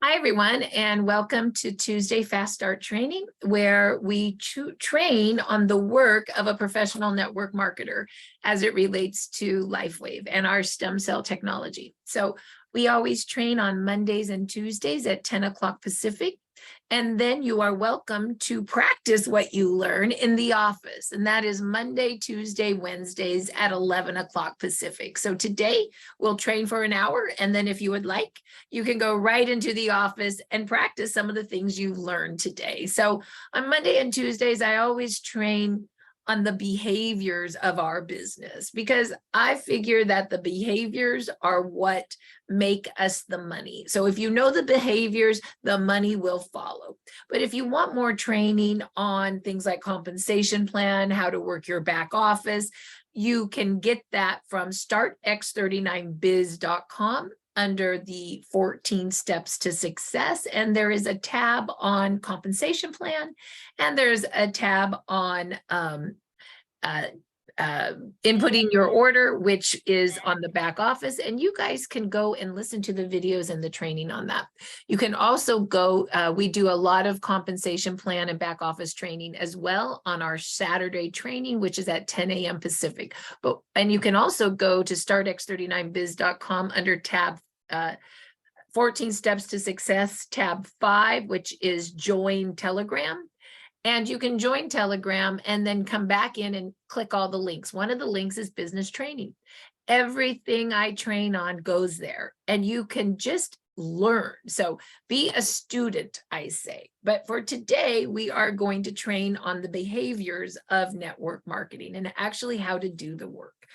Hi, everyone, and welcome to Tuesday Fast Start Training, where we train on the work of a professional network marketer as it relates to Lifewave and our stem cell technology. So we always train on Mondays and Tuesdays at 10 o'clock Pacific, and then you are welcome to practice what you learn in the office, and that is Monday, Tuesday, Wednesdays at 11 o'clock Pacific. So today we'll train for an hour, and then if you would like, you can go right into the office and practice some of the things you've learned today. So on Monday and Tuesdays, I always train on the behaviors of our business, because I figure that the behaviors are what make us the money. So if you know the behaviors, the money will follow. But if you want more training on things like compensation plan, how to work your back office, you can get that from startx39biz.com under the 14 steps to success. And there is a tab on compensation plan, and there's a tab on inputting your order, which is on the back office. And you guys can go and listen to the videos and the training on that. You can also go, we do a lot of compensation plan and back office training as well on our Saturday training, which is at 10 a.m. Pacific. And you can also go to startx39biz.com under tab 14 steps to success, tab 5, which is join Telegram. And you can join Telegram and then come back in and click all the links. One of the links is business training. Everything I train on goes there, and you can just learn. So be a student, I say. But for today, we are going to train on the behaviors of network marketing and actually how to do the work.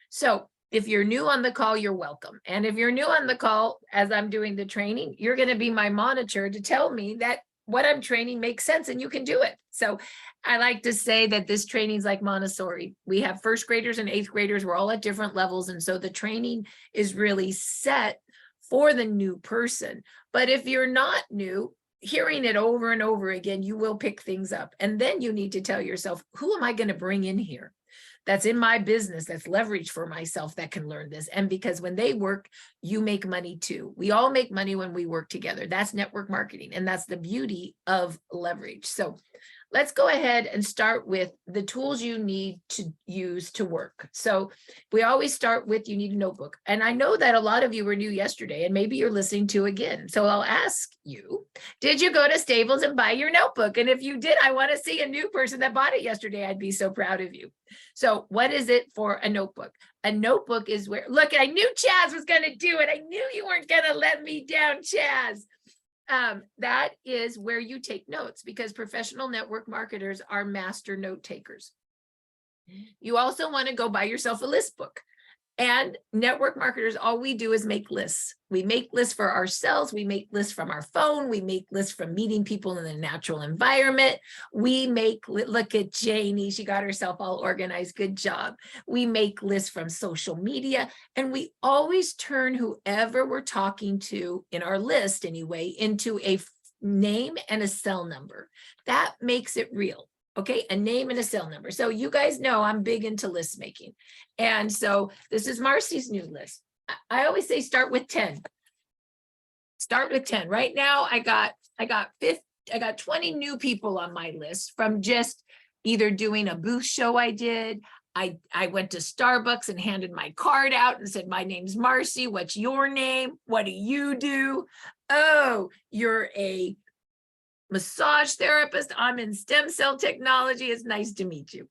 So if you're new on the call, you're welcome. And if you're new on the call, as I'm doing the training, you're going to be my monitor to tell me that what I'm training makes sense and you can do it. So I like to say that this training is like Montessori. We have first graders and eighth graders. We're all at different levels. And so the training is really set for the new person. But if you're not new, hearing it over and over again, you will pick things up. And then you need to tell yourself, who am I going to bring in here? That's in my business, that's leverage for myself, that can learn this. And because when they work, you make money too. We all make money when we work together. That's network marketing. And that's the beauty of leverage. So let's go ahead and start with the tools you need to use to work. So we always start with, you need a notebook. And I know that a lot of you were new yesterday, and maybe you're listening to again. So I'll ask you, did you go to Staples and buy your notebook? And if you did, I want to see a new person that bought it yesterday. I'd be so proud of you. So what is it for a notebook? A notebook is where, look, I knew Chaz was going to do it. I knew you weren't going to let me down, Chaz. That is where you take notes, because professional network marketers are master note takers. You also want to go buy yourself a list book. And network marketers, all we do is make lists. We make lists for ourselves. We make lists from our phone. We make lists from meeting people in the natural environment. We make, look at Janie, she got herself all organized. Good job. We make lists from social media, and we always turn whoever we're talking to in our list anyway into a name and a cell number. That makes it real. Okay, a name and a cell number. So you guys know I'm big into list making. And so this is Marci's new list. I always say start with 10. Start with 10. Right now I got 20 new people on my list from just either doing a booth show I did. I went to Starbucks and handed my card out and said, my name's Marci. What's your name? What do you do? Oh, you're a massage therapist. I'm in stem cell technology. It's nice to meet you.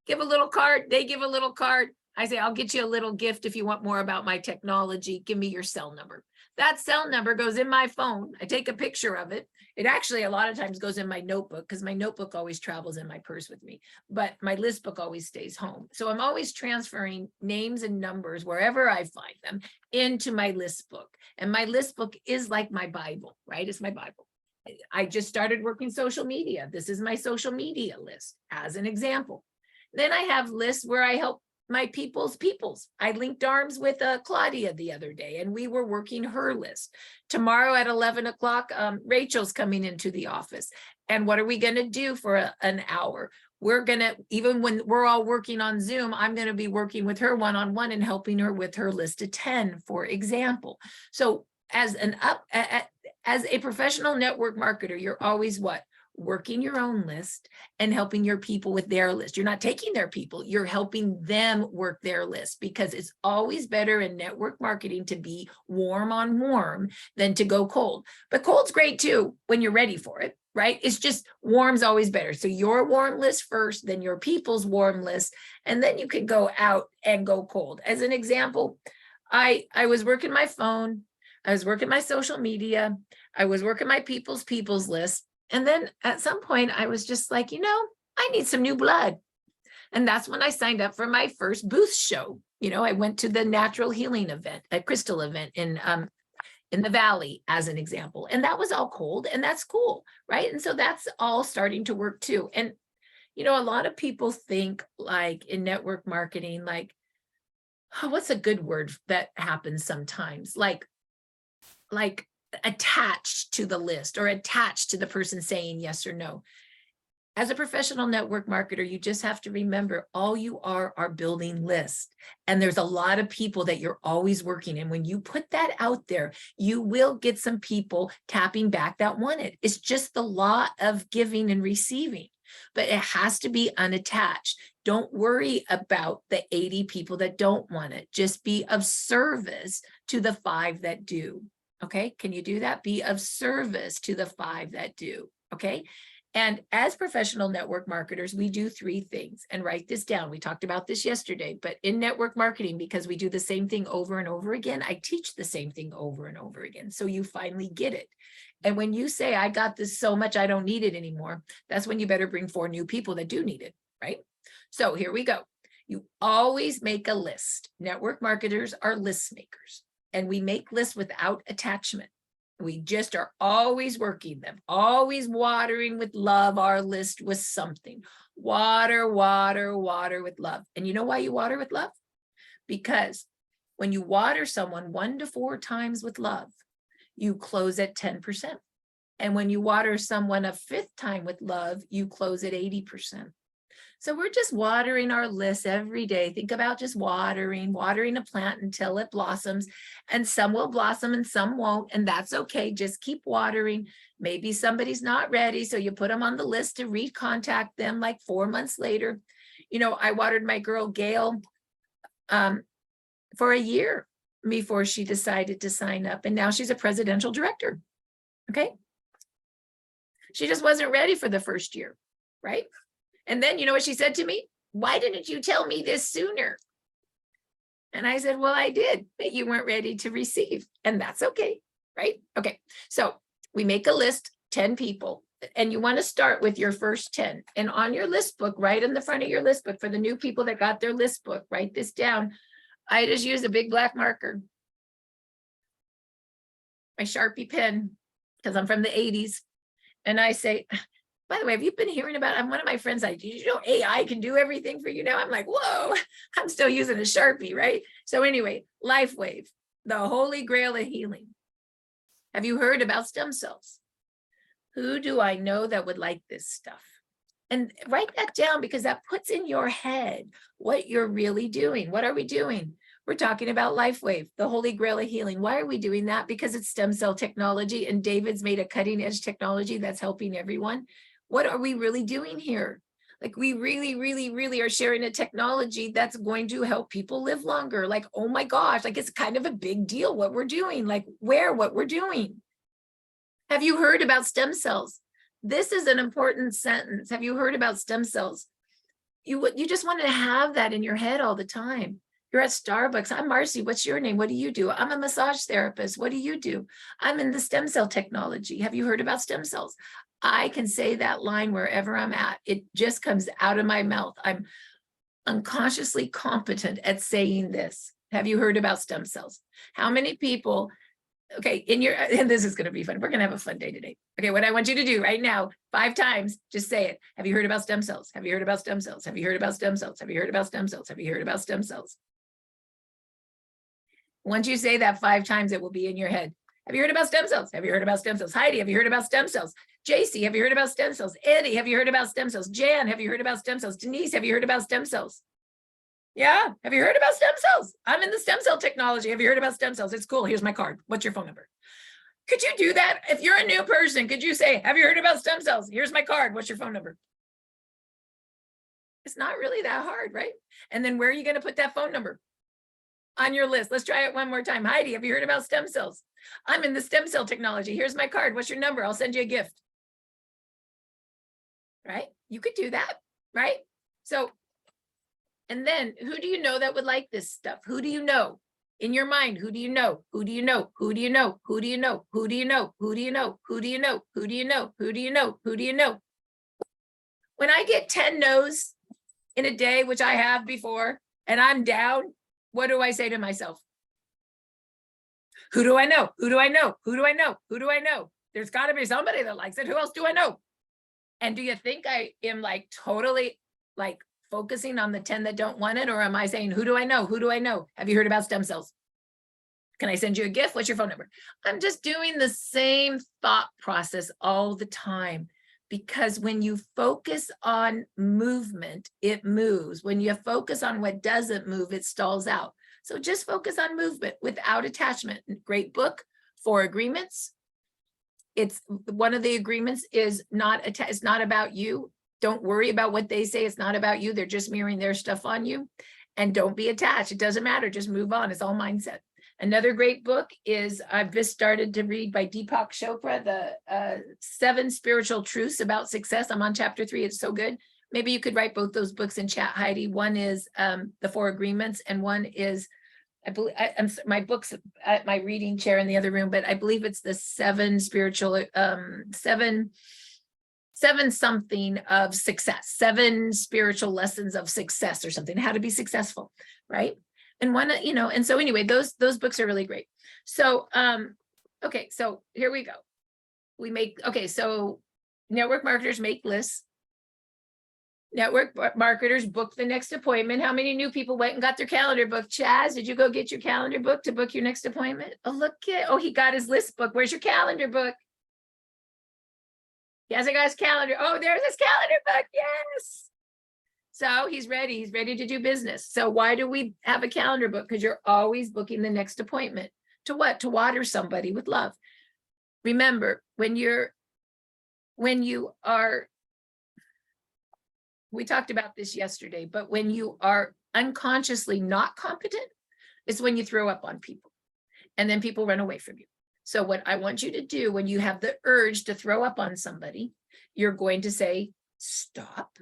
Give a little card. They give a little card. I say, I'll get you a little gift if you want more about my technology. Give me your cell number. That cell number goes in my phone. I take a picture of it. It actually a lot of times goes in my notebook, because my notebook always travels in my purse with me, but my list book always stays home. So I'm always transferring names and numbers wherever I find them into my list book. And my list book is like my Bible, right? It's my Bible. I just started working social media. This is my social media list as an example. Then I have lists where I help my peoples. I linked arms with Claudia the other day, and we were working her list. Tomorrow at 11 o'clock, Rachel's coming into the office. And what are we going to do for an hour? We're going to, even when we're all working on Zoom, I'm going to be working with her one-on-one and helping her with her list of 10, for example. So as an as a professional network marketer, you're always what? Working your own list and helping your people with their list. You're not taking their people, you're helping them work their list, because it's always better in network marketing to be warm on warm than to go cold. But cold's great too when you're ready for it, right? It's just warm's always better. So your warm list first, then your people's warm list, and then you can go out and go cold. As an example, I was working my phone, I was working my social media, I was working my people's list. And then at some point I was just like, I need some new blood. And that's when I signed up for my first booth show. I went to the natural healing event, a crystal event in the Valley, as an example. And that was all cold, and that's cool, right? And so that's all starting to work too. And, a lot of people think, like, in network marketing, like, oh, what's a good word that happens sometimes? Like attached to the list or attached to the person saying yes or no. As a professional network marketer, you just have to remember all you are building lists. And there's a lot of people that you're always working. And when you put that out there, you will get some people tapping back that want it. It's just the law of giving and receiving, but it has to be unattached. Don't worry about the 80 people that don't want it. Just be of service to the 5 that do. Okay, can you do that? Be of service to the 5 that do. Okay. And as professional network marketers, we do 3 things, and write this down. We talked about this yesterday, but in network marketing, because we do the same thing over and over again, I teach the same thing over and over again. So you finally get it. And when you say, I got this so much, I don't need it anymore, that's when you better bring 4 new people that do need it, right? So here we go. You always make a list. Network marketers are list makers, and we make lists without attachment. We just are always working them, always watering with love our list with something. Water, water, water with love. And you know why you water with love? Because when you water someone 1 to 4 times with love, you close at 10%. And when you water someone a 5th time with love, you close at 80%. So we're just watering our list every day. Think about just watering a plant until it blossoms, and some will blossom and some won't. And that's okay. Just keep watering. Maybe somebody's not ready, so you put them on the list to recontact them like 4 months later. I watered my girl Gail for a year before she decided to sign up. And now she's a presidential director. Okay. She just wasn't ready for the first year, right? And then you know what she said to me? Why didn't you tell me this sooner? And I said, well, I did, but you weren't ready to receive. And that's okay, right? Okay, so we make a list, 10 people, and you want to start with your first 10. And on your list book, right in the front of your list book, for the new people that got their list book, write this down. I just use a big black marker, my Sharpie pen, because I'm from the 80s. And I say, by the way, have you been hearing about, one of my friends, AI can do everything for you now? I'm like, whoa, I'm still using a Sharpie, right? So anyway, Lifewave, the holy grail of healing. Have you heard about stem cells? Who do I know that would like this stuff? And write that down, because that puts in your head what you're really doing. What are we doing? We're talking about Lifewave, the holy grail of healing. Why are we doing that? Because it's stem cell technology, and David's made a cutting edge technology that's helping everyone. What are we really doing here? Like, we really, really, really are sharing a technology that's going to help people live longer. Like, oh my gosh, like, it's kind of a big deal what we're doing, like what we're doing. Have you heard about stem cells? This is an important sentence. Have you heard about stem cells? You just want to have that in your head all the time. You're at Starbucks. I'm Marci. What's your name? What do you do? I'm a massage therapist. What do you do? I'm in the stem cell technology. Have you heard about stem cells? I can say that line wherever I'm at. It just comes out of my mouth. I'm unconsciously competent at saying this. Have you heard about stem cells? How many people, okay, and this is going to be fun. We're going to have a fun day today. Okay, what I want you to do right now, 5 times, just say it. Have you heard about stem cells? Have you heard about stem cells? Have you heard about stem cells? Have you heard about stem cells? Have you heard about stem cells? Once you say that 5 times, it will be in your head. Have you heard about stem cells? Have you heard about stem cells? Heidi, have you heard about stem cells? JC, have you heard about stem cells? Eddie, have you heard about stem cells? Jan, have you heard about stem cells? Denise, have you heard about stem cells? Yeah, have you heard about stem cells? I'm in the stem cell technology. Have you heard about stem cells? It's cool. Here's my card. What's your phone number? Could you do that? If you're a new person, could you say, have you heard about stem cells? Here's my card. What's your phone number? It's not really that hard, right? And then where are you going to put that phone number? On your list. Let's try it one more time. Heidi, have you heard about stem cells? I'm in the stem cell technology. Here's my card. What's your number? I'll send you a gift. Right? You could do that, right? So, and then who do you know that would like this stuff? Who do you know? In your mind, who do you know? Who do you know? Who do you know? Who do you know? Who do you know? Who do you know? Who do you know? Who do you know? Who do you know? Who do you know? When I get 10 no's in a day, which I have before, and I'm down, what do I say to myself? Who do I know? Who do I know? Who do I know? Who do I know? There's got to be somebody that likes it. Who else do I know? And do you think I am like totally like focusing on the 10 that don't want it? Or am I saying, who do I know? Who do I know? Have you heard about stem cells? Can I send you a gift? What's your phone number? I'm just doing the same thought process all the time, because when you focus on movement, it moves. When you focus on what doesn't move, it stalls out. So just focus on movement without attachment. Great book, 4 Agreements. It's one of the agreements is it's not about you. Don't worry about what they say. It's not about you. They're just mirroring their stuff on you. And don't be attached. It doesn't matter. Just move on. It's all mindset. Another great book is I've just started to read by Deepak Chopra, the 7 Spiritual Truths About Success. I'm on chapter 3. It's so good. Maybe you could write both those books in chat, Heidi. One is the 4 Agreements, and one is, I believe, my book's at my reading chair in the other room, but I believe it's the 7 spiritual, 7 something of success, 7 spiritual lessons of success or something, how to be successful, right? And one, and so anyway, those books are really great. So, okay, so here we go. So network marketers make lists. Network marketers book the next appointment. How many new people went and got their calendar book? Chaz, did you go get your calendar book to book your next appointment? Oh, he got his list book. Where's your calendar book? Yes, I got his calendar. Oh, there's his calendar book. Yes. So he's ready. He's ready to do business. So why do we have a calendar book? Because you're always booking the next appointment. To what? To water somebody with love. Remember, when you are, we talked about this yesterday, but when you are unconsciously not competent, it's when you throw up on people and then people run away from you. So what I want you to do when you have the urge to throw up on somebody, you're going to say, stop.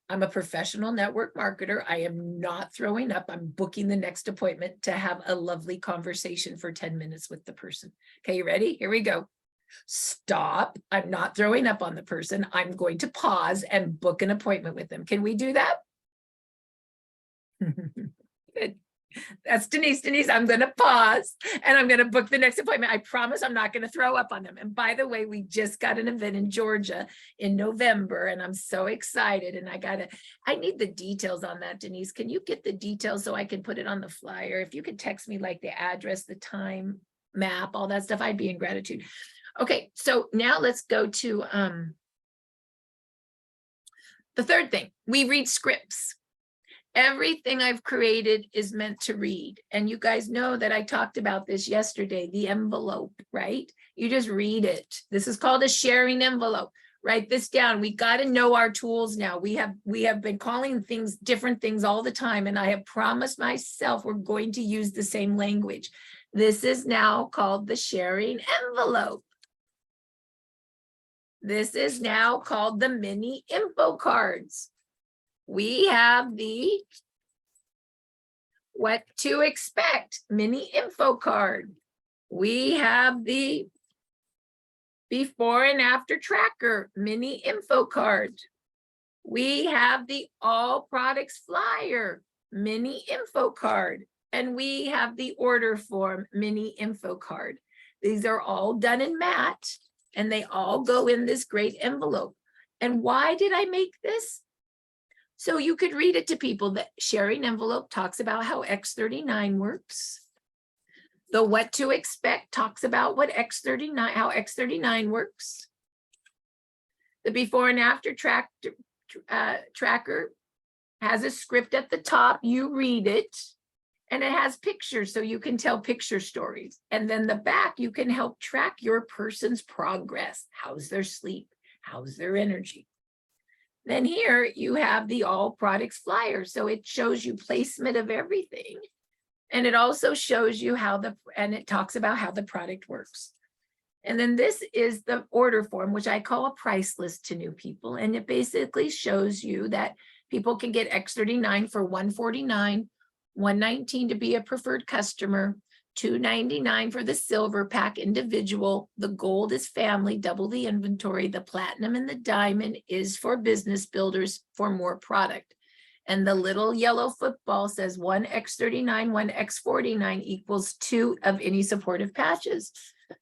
I'm a professional network marketer. I am not throwing up. I'm booking the next appointment to have a lovely conversation for 10 minutes with the person. Okay, you ready? Here we go. Stop. I'm not throwing up on the person. I'm going to pause and book an appointment with them. Can we do that? Good. That's Denise. Denise, I'm going to pause and I'm going to book the next appointment. I promise I'm not going to throw up on them. And by the way, we just got an event in Georgia in November and I'm so excited. And I need the details on that, Denise. Can you get the details so I can put it on the flyer? If you could text me like the address, the time, map, all that stuff, I'd be in gratitude. Okay, so now let's go to the third thing. We read scripts. Everything I've created is meant to read. And you guys know that I talked about this yesterday, the envelope, right? You just read it. This is called a sharing envelope. Write this down. We got to know our tools now. We have been calling things different things all the time. And I have promised myself we're going to use the same language. This is now called the sharing envelope. This is now called the mini info cards. We have the what to expect mini info card. We have the before and after tracker mini info card. We have the all products flyer mini info card. And we have the order form mini info card. These are all done in matte and they all go in this great envelope. And why did I make this? So you could read it to people. The sharing envelope talks about how X39 works. The what to expect talks about what how X39 works. The before and after tracker has a script at the top. You read it And it has pictures, so you can tell picture stories. And then the back, you can help track your person's progress. How's their sleep? How's their energy? Then here you have the all products flyer. So it shows you placement of everything. And it also shows you and it talks about how the product works. And then this is the order form, which I call a price list to new people. And it basically shows you that people can get X39 for $149, $119 to be a preferred customer, $299 for the silver pack individual. The gold is family, double the inventory. The platinum and the diamond is for business builders for more product. And the little yellow football says 1X39, 1X49 equals 2 of any supportive patches.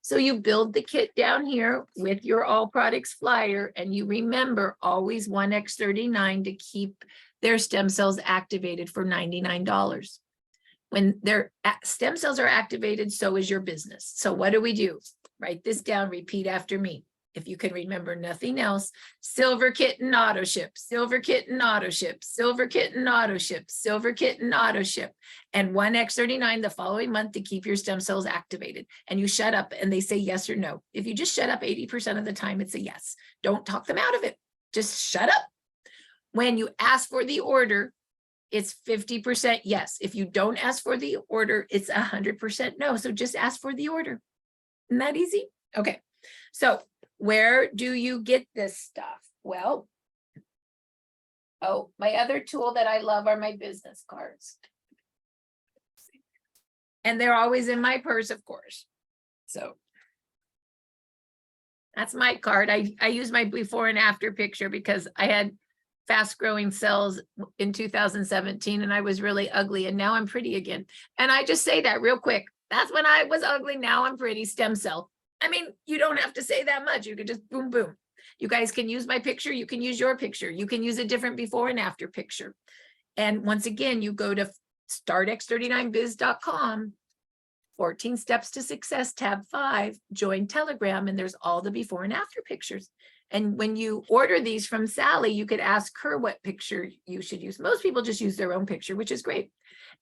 So you build the kit down here with your all products flyer, and you remember always 1X39 to keep their stem cells activated for $99. When their stem cells are activated, so is your business. So what do? Write this down, repeat after me. If you can remember nothing else, silver kitten auto ship, silver kitten auto ship, silver kitten auto ship, silver kitten auto ship, and 1X39 the following month to keep your stem cells activated. And you shut up and they say yes or no. If you just shut up 80% of the time, it's a yes. Don't talk them out of it. Just shut up. When you ask for the order, it's 50% yes. If you don't ask for the order, it's 100% no. So just ask for the order. Isn't that easy? Okay. So where do you get this stuff? Well, my other tool that I love are my business cards. And they're always in my purse, of course. So that's my card. I use my before and after picture because I had fast growing cells in 2017 and I was really ugly and now I'm pretty again. And I just say that real quick. That's when I was ugly. Now I'm pretty. Stem cell. I mean, you don't have to say that much. You could just boom, boom. You guys can use my picture. You can use your picture. You can use a different before and after picture. And once again, you go to startx39biz.com, 14 steps to success, tab 5, join Telegram, and there's all the before and after pictures. And when you order these from Sally, you could ask her what picture you should use. Most people just use their own picture, which is great.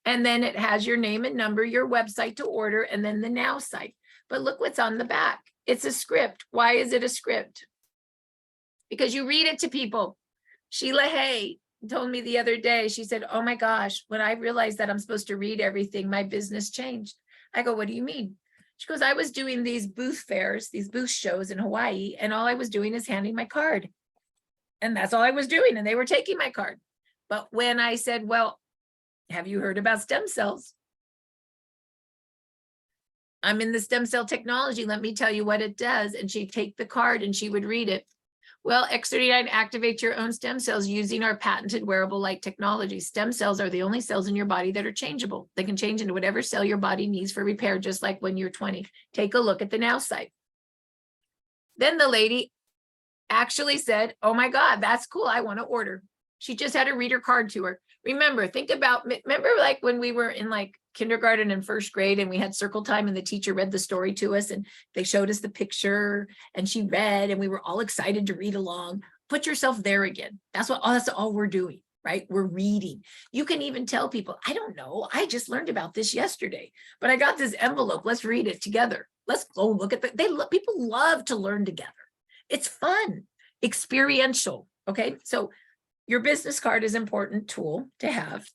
And then it has your name and number, your website to order, and then the now site. But look what's on the back. It's a script. Why is it a script? Because you read it to people. Sheila Hay told me the other day, she said, oh my gosh, when I realized that I'm supposed to read everything, my business changed. I go, what do you mean? She goes, I was doing these booth fairs, these booth shows in Hawaii, and all I was doing is handing my card. And that's all I was doing. And they were taking my card. But when I said, well, have you heard about stem cells? I'm in the stem cell technology. Let me tell you what it does. And she'd take the card and she would read it. Well, X39 activates your own stem cells using our patented wearable light technology. Stem cells are the only cells in your body that are changeable. They can change into whatever cell your body needs for repair, just like when you're 20. Take a look at the now site. Then the lady actually said, oh my God, that's cool. I want to order. She just had to read her card to her. Remember like when we were in like kindergarten and first grade and we had circle time and the teacher read the story to us and they showed us the picture and she read and we were all excited to read along. Put yourself there again. That's all we're doing, right? We're reading. You can even tell people, I don't know. I just learned about this yesterday, but I got this envelope. Let's read it together. Let's go look at people love to learn together. It's fun, experiential. Okay. So your business card is an important tool to have,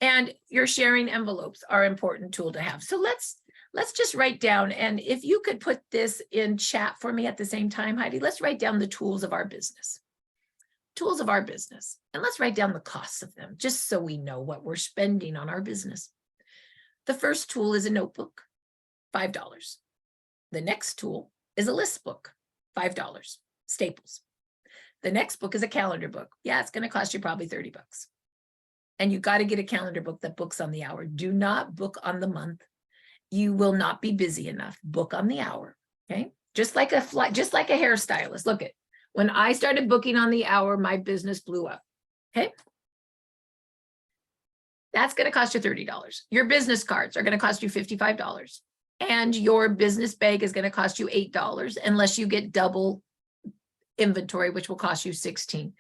and your sharing envelopes are an important tool to have. So let's just write down, and if you could put this in chat for me at the same time, Heidi, let's write down the tools of our business. Tools of our business, and let's write down the costs of them, just so we know what we're spending on our business. The first tool is a notebook, $5. The next tool is a list book, $5, Staples. The next book is a calendar book. Yeah, it's going to cost you probably $30. And you got to get a calendar book that books on the hour. Do not book on the month. You will not be busy enough. Book on the hour. Okay. Just like a hairstylist. Look at when I started booking on the hour, my business blew up. Okay. That's going to cost you $30. Your business cards are going to cost you $55. And your business bag is going to cost you $8 unless you get double inventory, which will cost you $16.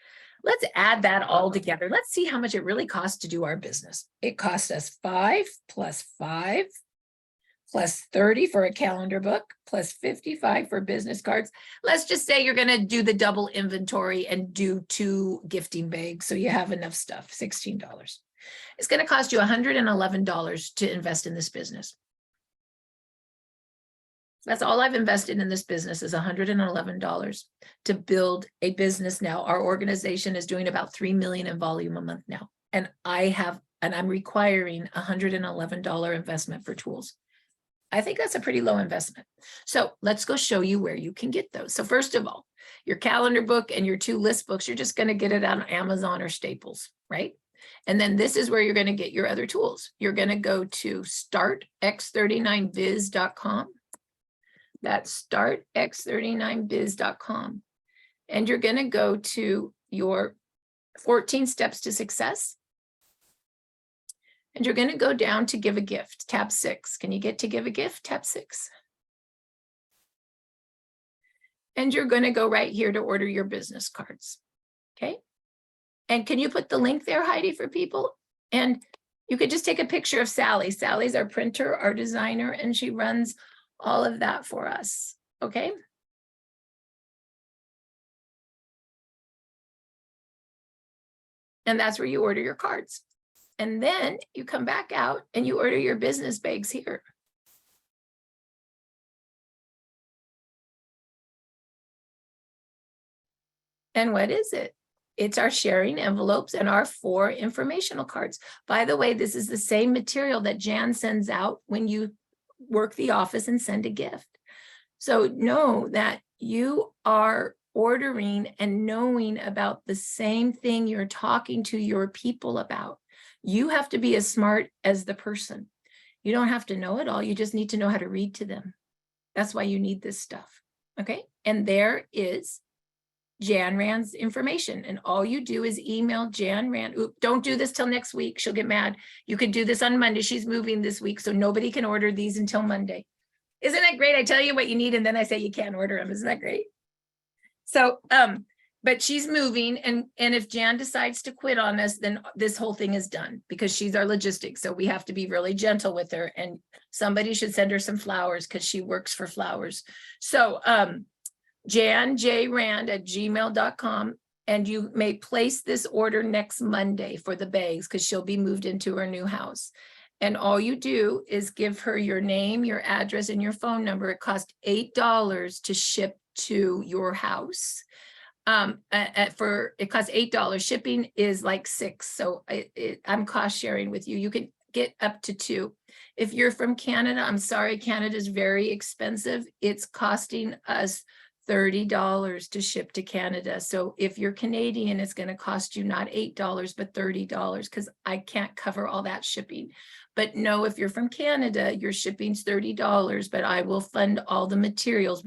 Let's add that all together. Let's see how much it really costs to do our business. It costs us 5 plus 5 plus 30 for a calendar book plus 55 for business cards. Let's just say you're going to do the double inventory and do 2 gifting bags so you have enough stuff, $16. It's going to cost you $111 to invest in this business. That's all I've invested in this business is $111 to build a business now. Our organization is doing about 3 million in volume a month now. And I'm requiring $111 investment for tools. I think that's a pretty low investment. So let's go show you where you can get those. So first of all, your calendar book and your 2 list books, you're just going to get it on Amazon or Staples, right? And then this is where you're going to get your other tools. You're going to go to startx39biz.com. That's startx39biz.com. And you're going to go to your 14 steps to success. And you're going to go down to give a gift, tab 6. Can you get to give a gift? Tab 6. And you're going to go right here to order your business cards. Okay. And can you put the link there, Heidi, for people? And you could just take a picture of Sally. Sally's our printer, our designer, and she runs all of that for us. Okay. And that's where you order your cards. And then you come back out and you order your business bags here. And what is it? It's our sharing envelopes and our 4 informational cards. By the way, this is the same material that Jan sends out when you work the office and send a gift. So know that you are ordering and knowing about the same thing you're talking to your people about. You have to be as smart as the person. You don't have to know it all. You just need to know how to read to them. That's why you need this stuff. Okay. And there is Jan Rand's information. And all you do is email Jan Rand. Oop, don't do this till next week. She'll get mad. You could do this on Monday. She's moving this week, so nobody can order these until Monday. Isn't that great? I tell you what you need, and then I say you can't order them. Isn't that great? So, but she's moving, and if Jan decides to quit on us, then this whole thing is done because she's our logistics. So we have to be really gentle with her, and somebody should send her some flowers because she works for flowers. So, janjrand@gmail.com, and you may place this order next Monday for the bags because she'll be moved into her new house. And all you do is give her your name, your address, and your phone number. It costs $8 to ship to your house. It costs $8. Shipping is like $6. So I'm cost sharing with you. You can get up to 2. If you're from Canada, I'm sorry, Canada is very expensive. It's costing us $30 to ship to Canada. So if you're Canadian, it's going to cost you not $8, but $30 because I can't cover all that shipping. But no, if you're from Canada, your shipping's $30, but I will fund all the materials,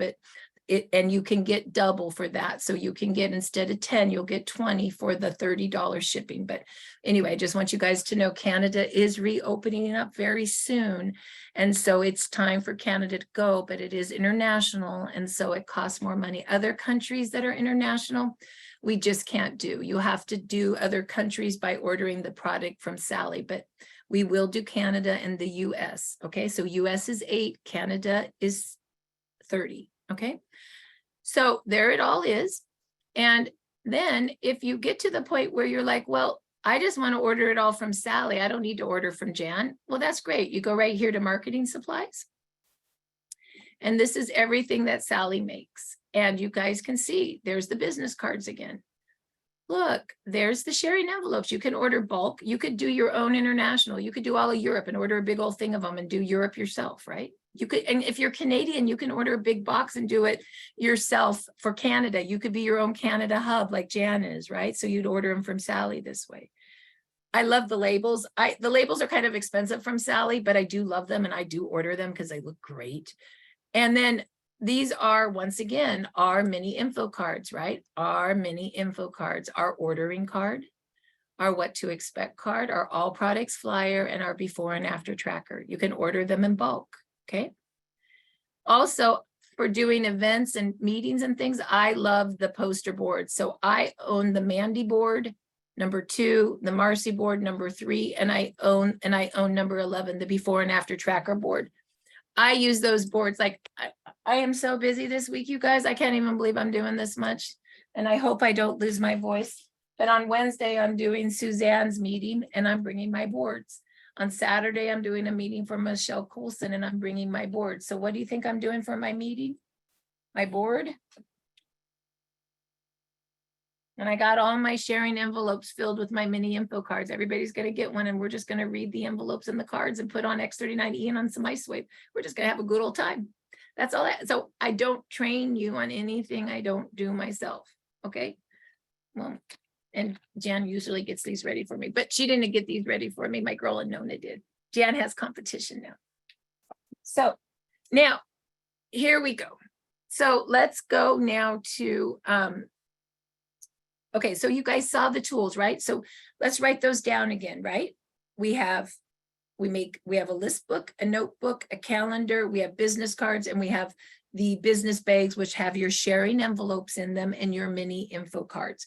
and you can get double for that. So you can get, instead of 10, you'll get 20 for the $30 shipping. But anyway, I just want you guys to know Canada is reopening up very soon. And so it's time for Canada to go, but it is international. And so it costs more money. Other countries that are international, we just can't do. You have to do other countries by ordering the product from Sally, but we will do Canada and the US. Okay, so US is 8, Canada is 30. Okay, so there it all is. And then if you get to the point where you're like, well, I just want to order it all from Sally, I don't need to order from Jan. Well, that's great. You go right here to marketing supplies. And this is everything that Sally makes. And you guys can see there's the business cards again. Look, there's the sharing envelopes. You can order bulk. You could do your own international. You could do all of Europe and order a big old thing of them and do Europe yourself, right? You could, and if you're Canadian, you can order a big box and do it yourself for Canada. You could be your own Canada hub like Jan is, right? So you'd order them from Sally this way. I love the labels. The labels are kind of expensive from Sally, but I do love them and I do order them because they look great. And then these are, once again, our mini info cards, right? Our mini info cards, our ordering card, our what to expect card, our all products flyer, and our before and after tracker. You can order them in bulk, okay? Also, for doing events and meetings and things, I love the poster board. So I own the Mandy board, number 2, the Marci board, number 3, and I own number 11, the before and after tracker board. I use those boards. Like I am so busy this week, you guys. I can't even believe I'm doing this much. And I hope I don't lose my voice. But on Wednesday, I'm doing Suzanne's meeting and I'm bringing my boards. On Saturday, I'm doing a meeting for Michelle Coulson and I'm bringing my board. So what do you think I'm doing for my meeting? My board? And I got all my sharing envelopes filled with my mini info cards. Everybody's going to get one and we're just going to read the envelopes and the cards and put on X39E and on some Icewave. We're just going to have a good old time. That's all. So I don't train you on anything I don't do myself. Okay. Well, and Jan usually gets these ready for me, but she didn't get these ready for me. My girl Nona did. Jan has competition now. So now here we go. So let's go now to, okay, so you guys saw the tools, right? So let's write those down again, right? We have a list book, a notebook, a calendar, we have business cards, and we have the business bags, which have your sharing envelopes in them and your mini info cards.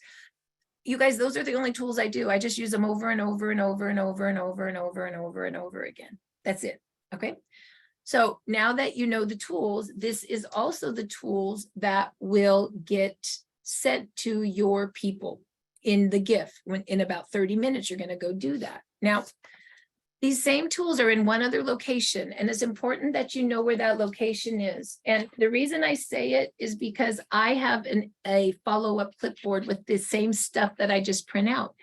You guys, those are the only tools I do. I just use them over and over and over and over and over and over and over and over again. That's it, okay? So now that you know the tools, this is also the tools that will get sent to your people in the gift. When in about 30 minutes, you're going to go do that. Now, these same tools are in one other location, and it's important that you know where that location is. And the reason I say it is because I have a follow-up clipboard with the same stuff that I just print out.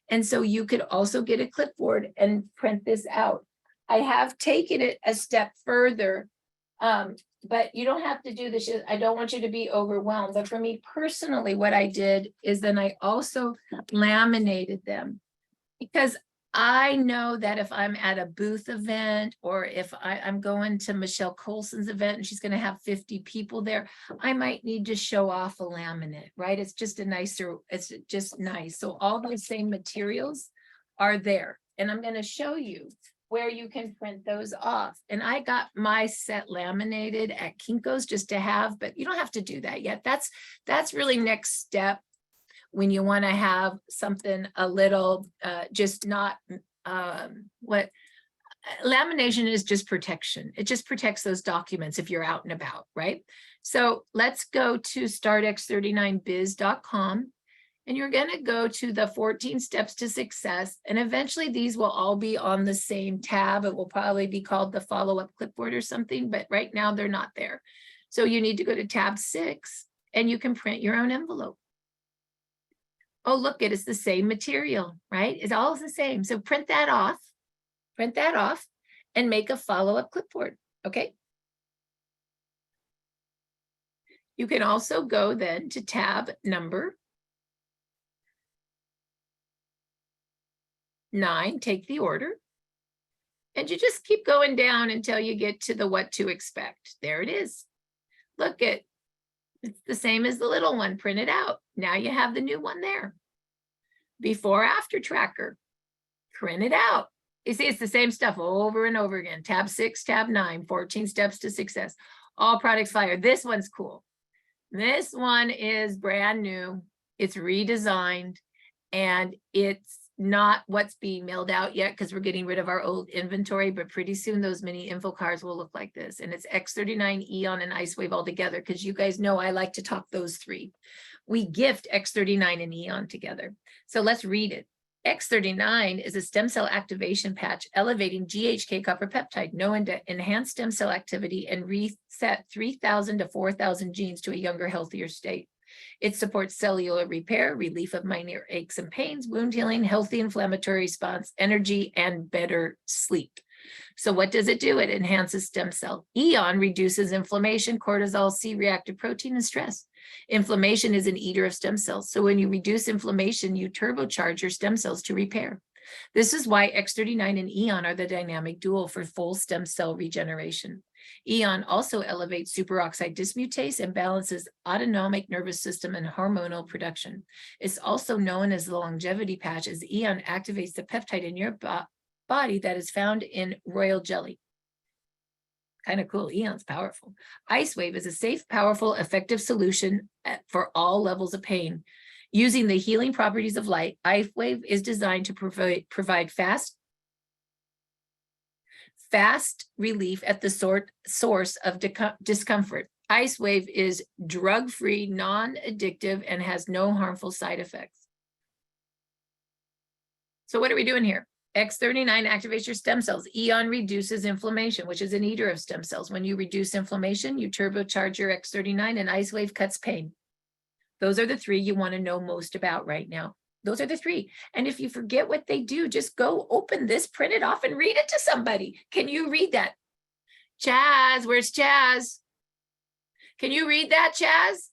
And so you could also get a clipboard and print this out. I have taken it a step further, but you don't have to do this. I don't want you to be overwhelmed. But for me personally, what I did is then I also laminated them, because I know that if I'm at a booth event or if I'm going to Michelle Coulson's event and she's going to have 50 people there, I might need to show off a laminate, right? It's just it's just nice. So all those same materials are there. And I'm going to show you where you can print those off. And I got my set laminated at Kinko's just to have, but you don't have to do that yet. That's really next step. When you want to have something a little, just not, what lamination is, just protection. It just protects those documents if you're out and about, right? So let's go to startx39biz.com and you're going to go to the 14 steps to success. And eventually these will all be on the same tab. It will probably be called the follow-up clipboard or something, but right now they're not there. So you need to go to tab 6 and you can print your own envelope. Oh, look, it is the same material, right? It's all the same. So print that off and make a follow-up clipboard, okay? You can also go then to tab number 9, take the order, and you just keep going down until you get to the what to expect. There it is. Look, it's the same as the little one, print it out. Now you have the new one there. Before after tracker, print it out. You see, it's the same stuff over and over again. Tab 6, tab 9, 14 steps to success. All products flyer. This one's cool. This one is brand new. It's redesigned and it's not what's being mailed out yet because we're getting rid of our old inventory, but pretty soon those mini info cards will look like this. And it's X39, Eon, and Icewave all together because you guys know I like to talk those three. We gift X39 and Eon together. So let's read it. X39 is a stem cell activation patch elevating GHK copper peptide known to enhance stem cell activity and reset 3,000 to 4,000 genes to a younger, healthier state. It supports cellular repair, relief of minor aches and pains, wound healing, healthy inflammatory response, energy, and better sleep. So what does it do? It enhances stem cell. Eon reduces inflammation, cortisol, C-reactive protein, and stress. Inflammation is an eater of stem cells. So when you reduce inflammation, you turbocharge your stem cells to repair. This is why X39 and Eon are the dynamic duo for full stem cell regeneration. Eon also elevates superoxide dismutase and balances autonomic nervous system and hormonal production. It's also known as the longevity patch, as Eon activates the peptide in your body that is found in royal jelly. Kind of cool. Eon's powerful. Icewave is a safe, powerful, effective solution for all levels of pain. Using the healing properties of light, Icewave is designed to provide fast relief at the source of discomfort. Icewave is drug-free, non-addictive, and has no harmful side effects. So what are we doing here? X39 activates your stem cells. Eon reduces inflammation, which is an eater of stem cells. When you reduce inflammation, you turbocharge your X39, and Icewave cuts pain. Those are the three you want to know most about right now. Those are the three. And if you forget what they do, just go open this, print it off, and read it to somebody. Can you read that? Chaz, where's Chaz? Can you read that, Chaz?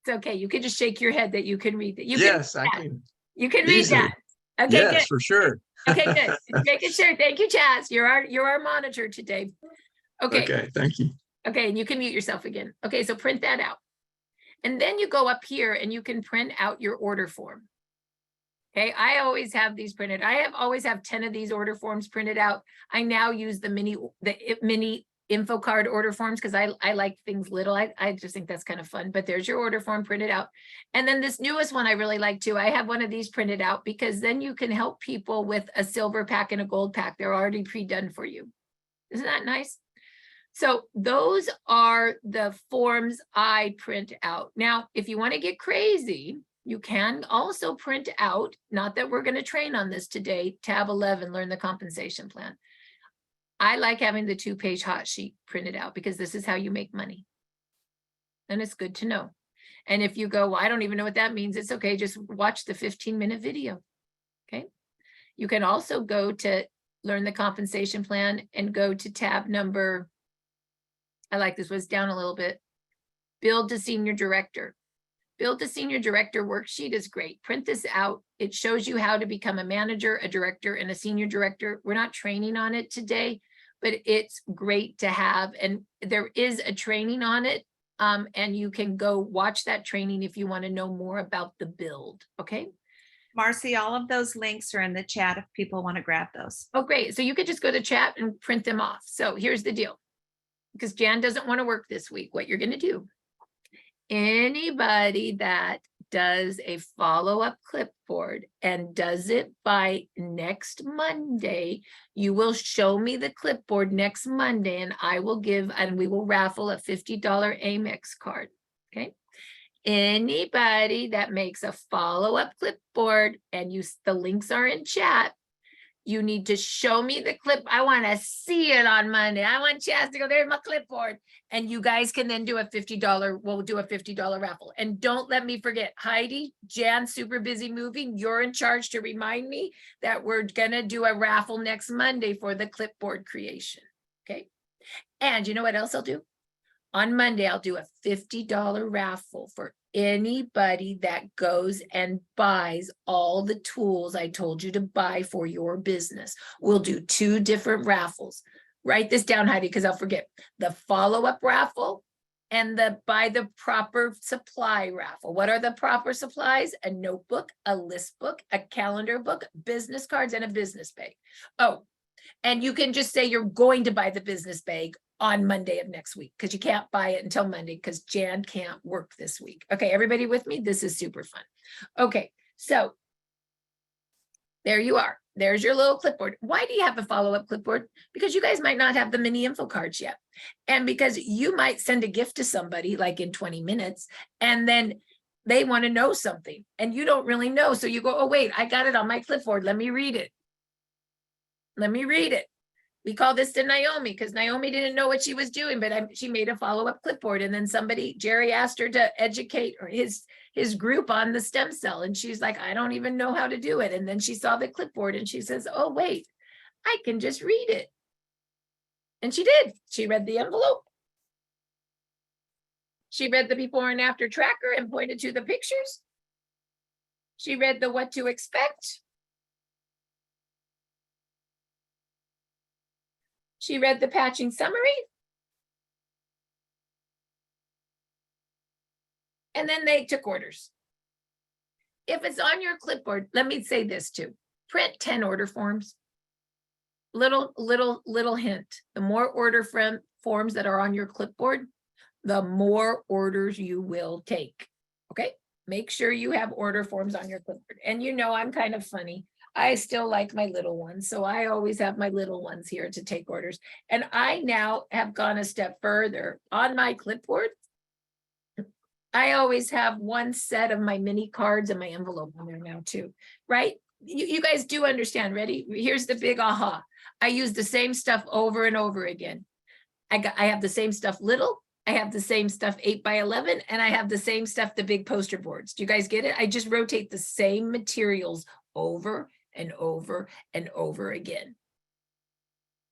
It's okay. You can just shake your head that you can read that. Yes, I can. You can read that. Okay, yes, good. For sure. Okay, good. Making sure. Thank you, Chaz. You're our monitor today. Okay, thank you. Okay, and you can mute yourself again. Okay, so print that out. And then you go up here and you can print out your order form. Okay, I always have these printed. always have 10 of these order forms printed out. I now use the mini info card order forms because I like things little. I just think that's kind of fun, but there's your order form printed out. And then this newest one I really like too. I have one of these printed out because then you can help people with a silver pack and a gold pack. They're already pre-done for you. Isn't that nice? So those are the forms I print out. Now, if you want to get crazy, you can also print out, not that we're going to train on this today, tab 11, learn the compensation plan. I like having the 2-page hot sheet printed out because this is how you make money. And it's good to know. And if you go, well, I don't even know what that means, it's okay. Just watch the 15-minute video. Okay. You can also go to learn the compensation plan and go to tab number, I like this, was down a little bit. Build to senior director. Build to senior director worksheet is great. Print this out. It shows you how to become a manager, a director, and a senior director. We're not training on it today, but it's great to have. And there is a training on it. And you can go watch that training if you want to know more about the build. Okay. Marci, all of those links are in the chat if people want to grab those. Oh, great. So you could just go to chat and print them off. So here's the deal. Because Jan doesn't want to work this week, what you're going to do. Anybody that does a follow-up clipboard and does it by next Monday, you will show me the clipboard next Monday and we will raffle a $50 Amex card. Okay. Anybody that makes a follow-up clipboard and the links are in chat, you need to show me the clip. I want to see it on Monday. I want Chaz to go, there's my clipboard. And you guys can then do a $50, we'll do a $50 raffle. And don't let me forget, Heidi, Jan's super busy moving. You're in charge to remind me that we're going to do a raffle next Monday for the clipboard creation. Okay. And you know what else I'll do? On Monday, I'll do a $50 raffle for anybody that goes and buys all the tools I told you to buy for your business. We'll do 2 different raffles. Write this down, Heidi, because I'll forget. The follow-up raffle and the buy the proper supply raffle. What are the proper supplies? A notebook, a list book, a calendar book, business cards, and a business bag. Oh, and you can just say you're going to buy the business bag on Monday of next week because you can't buy it until Monday because Jan can't work this week. Okay, everybody with me? This is super fun. Okay, so there you are. There's your little clipboard. Why do you have a follow-up clipboard? Because you guys might not have the mini info cards yet. And because you might send a gift to somebody like in 20 minutes and then they want to know something and you don't really know. So you go, oh, wait, I got it on my clipboard. Let me read it. Let me read it. We call this to Naomi because Naomi didn't know what she was doing, but she made a follow-up clipboard. And then Jerry asked her to educate his group on the stem cell. And she's like, I don't even know how to do it. And then she saw the clipboard and she says, oh, wait, I can just read it. And she did. She read the envelope. She read the before and after tracker and pointed to the pictures. She read the what to expect. She read the patching summary. And then they took orders. If it's on your clipboard, let me say this too. Print 10 order forms. little hint. The more order forms that are on your clipboard, the more orders you will take. Okay, make sure you have order forms on your clipboard. And you know, I'm kind of funny. I still like my little ones. So I always have my little ones here to take orders. And I now have gone a step further. On my clipboard, I always have one set of my mini cards and my envelope on there now too, right? You guys do understand. Ready? Here's the big aha. I use the same stuff over and over again. I have the same stuff little, I have the same stuff 8 by 11, and I have the same stuff, the big poster boards. Do you guys get it? I just rotate the same materials over and over and over again.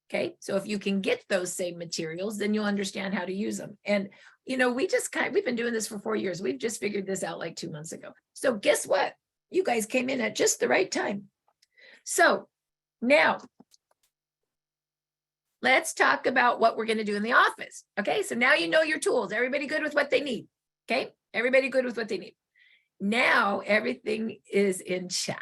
Okay, so if you can get those same materials, then you'll understand how to use them. And you know, we've been doing this for 4 years. We've just figured this out like 2 months ago. So guess what? You guys came in at just the right time. So now let's talk about what we're going to do in the office. Okay, so now you know your tools. Everybody good with what they need? Okay, everybody good with what they need. Now everything is in chat.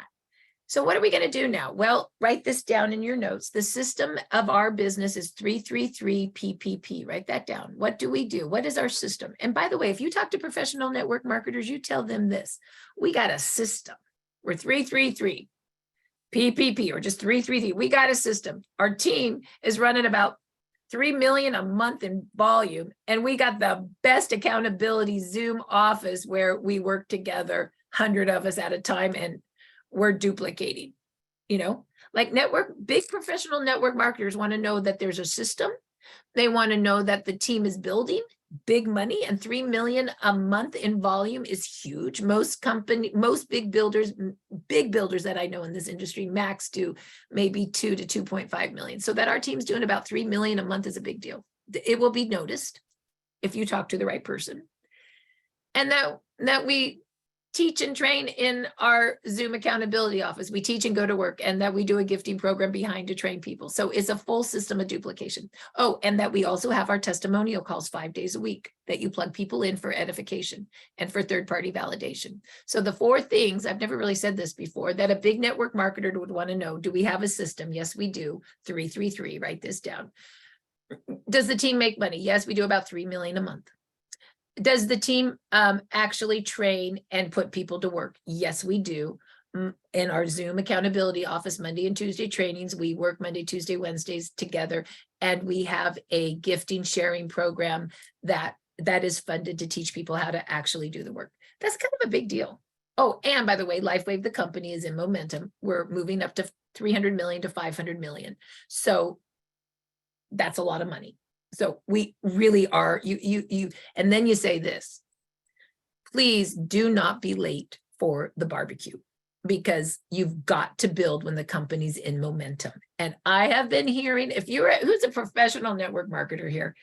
So what are we going to do now? Well, write this down in your notes. The system of our business is 333 PPP. Write that down. What do we do? What is our system? And by the way, if you talk to professional network marketers, you tell them this. We got a system. We're 333 PPP, or just 333. We got a system. Our team is running about 3 million a month in volume. And we got the best accountability Zoom office where we work together, 100 of us at a time, and we're duplicating, you know, like big professional network marketers want to know that there's a system. They want to know that the team is building big money, and 3 million a month in volume is huge. Most big builders that I know in this industry max do maybe 2 to 2.5 million. So that our team's doing about 3 million a month is a big deal. It will be noticed if you talk to the right person. And that we teach and train in our Zoom accountability office. We teach and go to work, and that we do a gifting program behind to train people. So it's a full system of duplication. Oh, and that we also have our testimonial calls 5 days a week that you plug people in for edification and for third-party validation. So the 4 things, I've never really said this before, that a big network marketer would want to know. Do we have a system? Yes, we do. 333, write this down. Does the team make money? Yes, we do about 3 million a month. Does the team actually train and put people to work? Yes, we do. In our Zoom accountability office, Monday and Tuesday trainings, we work Monday, Tuesday, Wednesdays together, and we have a gifting sharing program that is funded to teach people how to actually do the work. That's kind of a big deal. Oh, and by the way, Lifewave, the company, is in momentum. We're moving up to 300 million to 500 million. So that's a lot of money. So we really are, and then you say this, please do not be late for the barbecue, because you've got to build when the company's in momentum. And I have been hearing, who's a professional network marketer here?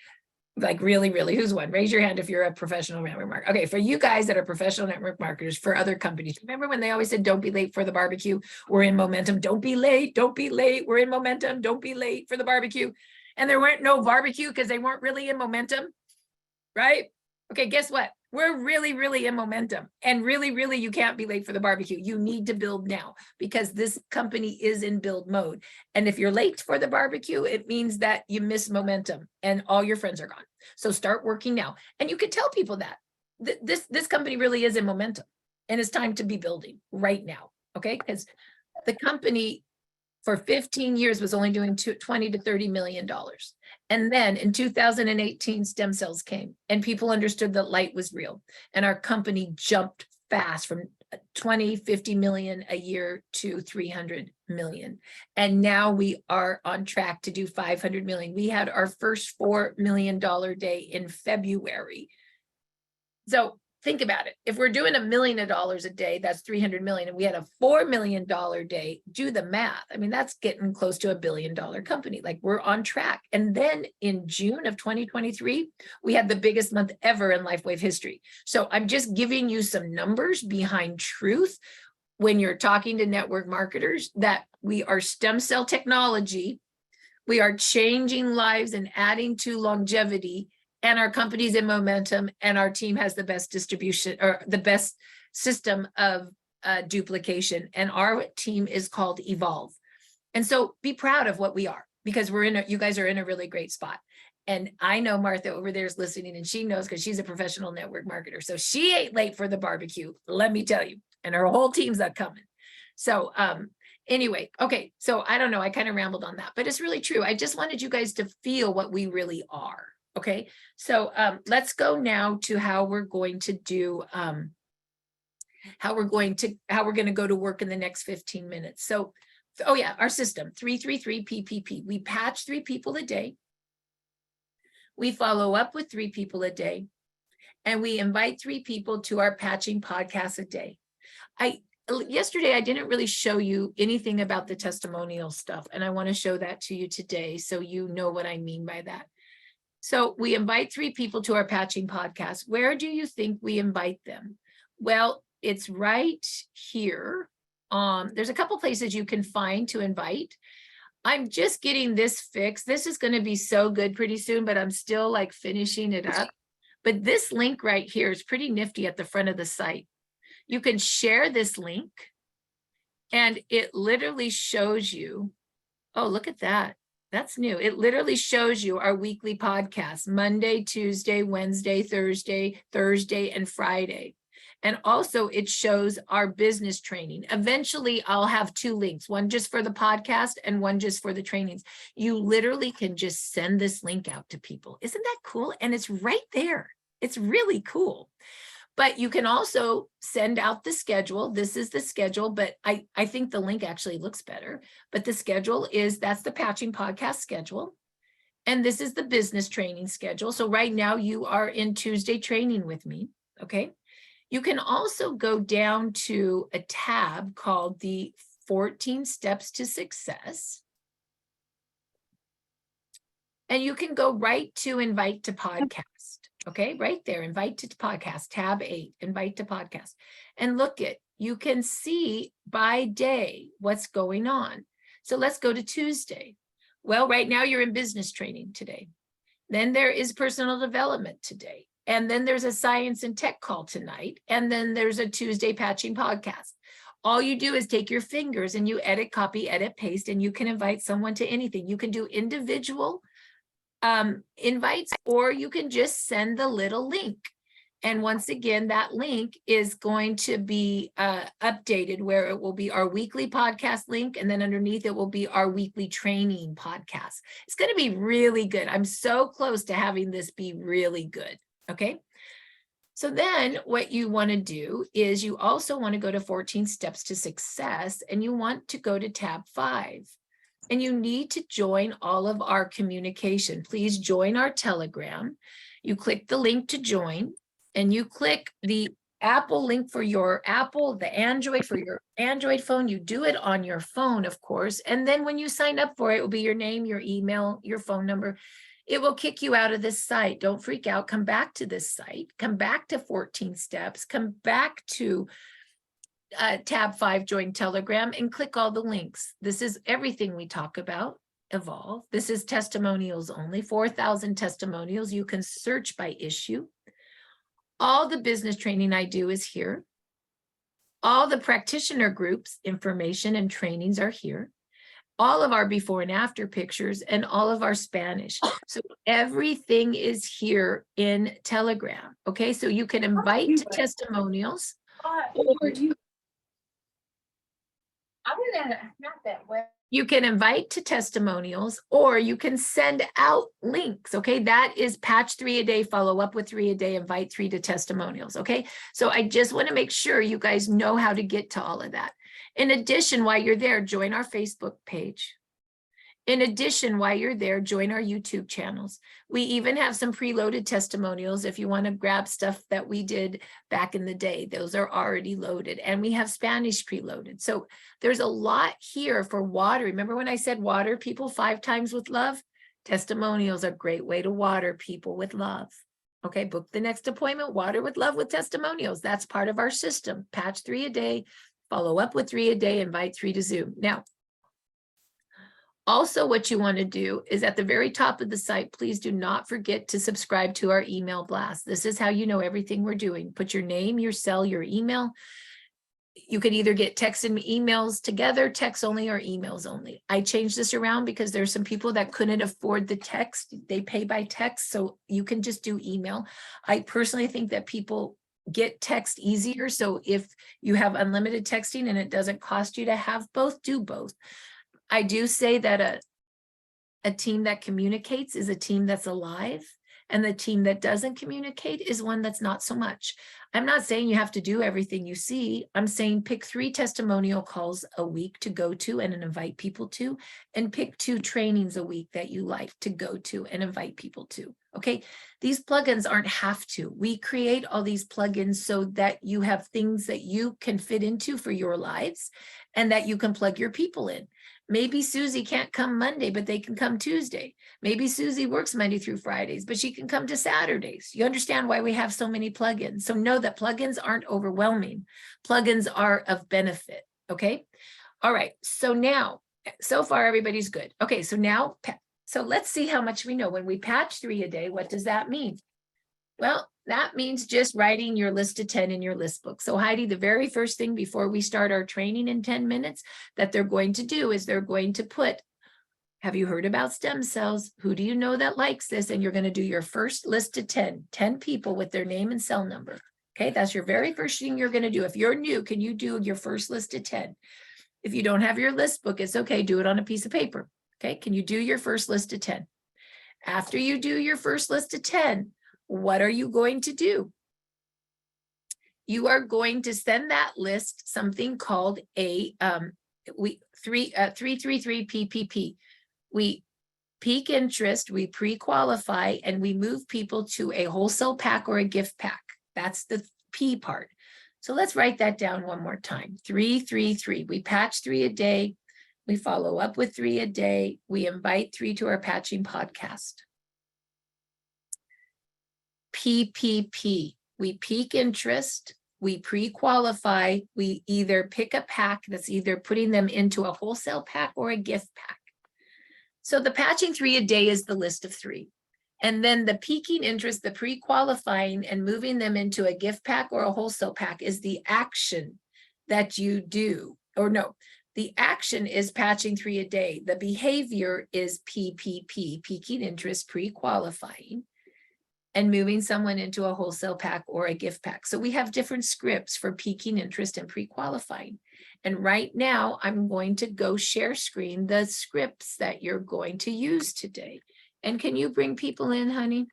Like really, who's one? Raise your hand if you're a professional network marketer. Okay, for you guys that are professional network marketers for other companies, remember when they always said, don't be late for the barbecue, we're in momentum. Don't be late, we're in momentum. Don't be late for the barbecue. And there weren't no barbecue because they weren't really in momentum, right? Okay, guess what? We're really in momentum, and really, you can't be late for the barbecue. You need to build now, because this company is in build mode. And if you're late for the barbecue, it means that you miss momentum and all your friends are gone. So start working now. And you can tell people that this company really is in momentum, and it's time to be building right now, okay? Because the company for 15 years was only doing $20 to $30 million. And then in 2018, stem cells came and people understood that light was real. And our company jumped fast from 50 million a year to 300 million. And now we are on track to do 500 million. We had our first $4 million day in February. So think about it. If we're doing $1 million a day, that's 300 million. And we had a $4 million day, do the math. I mean, that's getting close to $1 billion company. Like, we're on track. And then in June of 2023, we had the biggest month ever in Lifewave history. So I'm just giving you some numbers behind truth when you're talking to network marketers, that we are stem cell technology. We are changing lives and adding to longevity. And our company's in momentum, and our team has the best distribution, or the best system of duplication. And our team is called Evolve. And so be proud of what we are, because you guys are in a really great spot. And I know Martha over there is listening, and she knows because she's a professional network marketer. So she ain't late for the barbecue, let me tell you, and her whole team's not coming. So anyway, okay. So I don't know, I kind of rambled on that, but it's really true. I just wanted you guys to feel what we really are. Okay. So let's go now to how we're going to do, how we're going to go to work in the next 15 minutes. So, oh yeah, our system, 333 PPP. We patch 3 people a day. We follow up with 3 people a day, and we invite 3 people to our patching podcast a day. Yesterday, I didn't really show you anything about the testimonial stuff, and I want to show that to you today so you know what I mean by that. So we invite 3 people to our patching podcast. Where do you think we invite them? Well, it's right here. There's a couple places you can find to invite. I'm just getting this fixed. This is going to be so good pretty soon, but I'm still like finishing it up. But this link right here is pretty nifty at the front of the site. You can share this link, and it literally shows you, oh, look at that. That's new. It literally shows you our weekly podcast, Monday, Tuesday, Wednesday, Thursday, and Friday. And also it shows our business training. Eventually I'll have 2 links, one just for the podcast and one just for the trainings. You literally can just send this link out to people. Isn't that cool? And it's right there. It's really cool. But you can also send out the schedule. This is the schedule, but I think the link actually looks better. But the schedule that's the patching podcast schedule. And this is the business training schedule. So right now you are in Tuesday training with me, okay? You can also go down to a tab called the 14 Steps to Success. And you can go right to Invite to Podcast. Okay, right there, Invite to Podcast, tab 8, Invite to Podcast. And you can see by day what's going on. So let's go to Tuesday. Well, right now you're in business training today. Then there is personal development today. And then there's a science and tech call tonight. And then there's a Tuesday patching podcast. All you do is take your fingers and you edit, copy, edit, paste, and you can invite someone to anything. You can do individual invites, or you can just send the little link. And once again, that link is going to be updated, where it will be our weekly podcast link. And then underneath it will be our weekly training podcast. It's going to be really good. I'm so close to having this be really good. Okay. So then what you want to do is you also want to go to 14 Steps to Success, and you want to go to tab 5. And you need to join all of our communication. Please join our Telegram. You click the link to join, and you click the Apple link for your Apple, the Android for your Android phone. You do it on your phone, of course. And then when you sign up for it, it will be your name, your email, your phone number. It will kick you out of this site. Don't freak out. Come back to this site. Come back to 14 Steps. Come back to tab 5, join Telegram, and click all the links. This is everything we talk about, Evolve. This is testimonials only, 4,000 testimonials. You can search by issue. All the business training I do is here. All the practitioner groups, information and trainings are here. All of our before and after pictures, and all of our Spanish. So everything is here in Telegram. Okay, so you can invite to testimonials. You can invite to testimonials, or you can send out links. Okay, that is patch 3 a day, follow up with 3 a day, invite 3 to testimonials. Okay, so I just want to make sure you guys know how to get to all of that. In addition, while you're there, join our Facebook page. In addition, while you're there, join our YouTube channels. We even have some preloaded testimonials if you want to grab stuff that we did back in the day. Those are already loaded, and we have Spanish preloaded. So there's a lot here for water. Remember when I said water people 5 times with love? Testimonials are a great way to water people with love. Okay, book the next appointment, water with love with testimonials. That's part of our system. Patch 3 a day, follow up with 3 a day, invite 3 to Zoom. Now, also what you want to do is at the very top of the site, please do not forget to subscribe to our email blast. This is how you know everything we're doing. Put your name, your cell, your email. you could either get text and emails together, text only or emails only. I changed this around because there's some people that couldn't afford the text. They pay by text, so you can just do email. I personally think that people get text easier. So if you have unlimited texting and it doesn't cost you to have both, do both. I do say that a team that communicates is a team that's alive, and the team that doesn't communicate is one that's not so much. I'm not saying you have to do everything you see. I'm saying pick 3 testimonial calls a week to go to and invite people to, and pick 2 trainings a week that you like to go to and invite people to. Okay, these plugins aren't have to. We create all these plugins so that you have things that you can fit into for your lives and that you can plug your people in. Maybe Susie can't come Monday, but they can come Tuesday. Maybe Susie works Monday through Fridays, but she can come to Saturdays. You understand why we have so many plugins. So know that plugins aren't overwhelming. Plugins are of benefit, okay? All right, so now, so far everybody's good. Okay, so now, so let's see how much we know. When we patch 3 a day, what does that mean? Well, that means just writing your list of 10 in your list book. So Heidi, the very first thing before we start our training in 10 minutes that they're going to do is they're going to put, have you heard about stem cells? Who do you know that likes this? And you're going to do your first list of 10 people with their name and cell number. Okay, that's your very first thing you're going to do. If you're new, can you do your first list of 10? If you don't have your list book, it's okay, do it on a piece of paper. Okay, can you do your first list of 10? After you do your first list of 10, what are you going to do? You are going to send that list something called a 333 PPP. We peak interest, we pre-qualify, and we move people to a wholesale pack or a gift pack. That's the P part. So let's write that down one more time. 333. We patch 3 a day. We follow up with 3 a day. We invite 3 to our patching podcast. PPP, we peak interest, we pre-qualify, we either pick a pack that's either putting them into a wholesale pack or a gift pack. So the patching 3 a day is the list of 3. And then the peaking interest, the pre-qualifying and moving them into a gift pack or a wholesale pack is the action that you do. Or no, the action is patching 3 a day. The behavior is PPP, peaking interest, pre-qualifying, and moving someone into a wholesale pack or a gift pack. So we have different scripts for peaking interest and pre-qualifying. And right now I'm going to go share screen the scripts that you're going to use today. And can you bring people in, honey?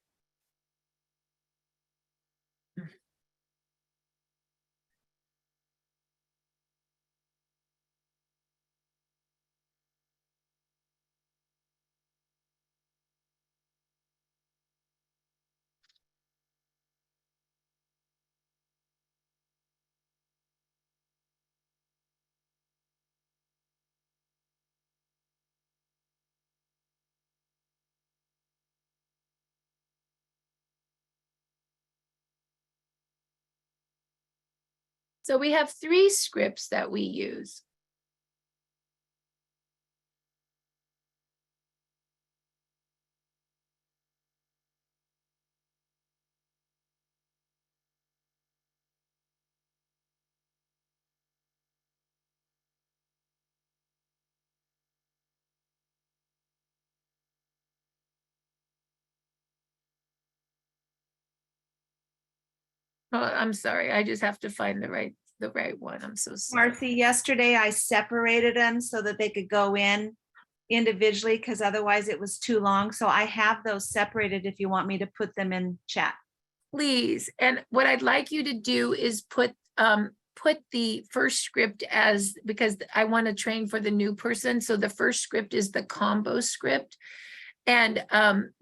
So we have 3 scripts that we use. Oh, I'm sorry, I just have to find the right one. I'm so sorry. Marci, yesterday I separated them so that they could go in individually because otherwise it was too long. So I have those separated if you want me to put them in chat. Please. And what I'd like you to do is put the first script as, because I want to train for the new person. So the first script is the combo script. And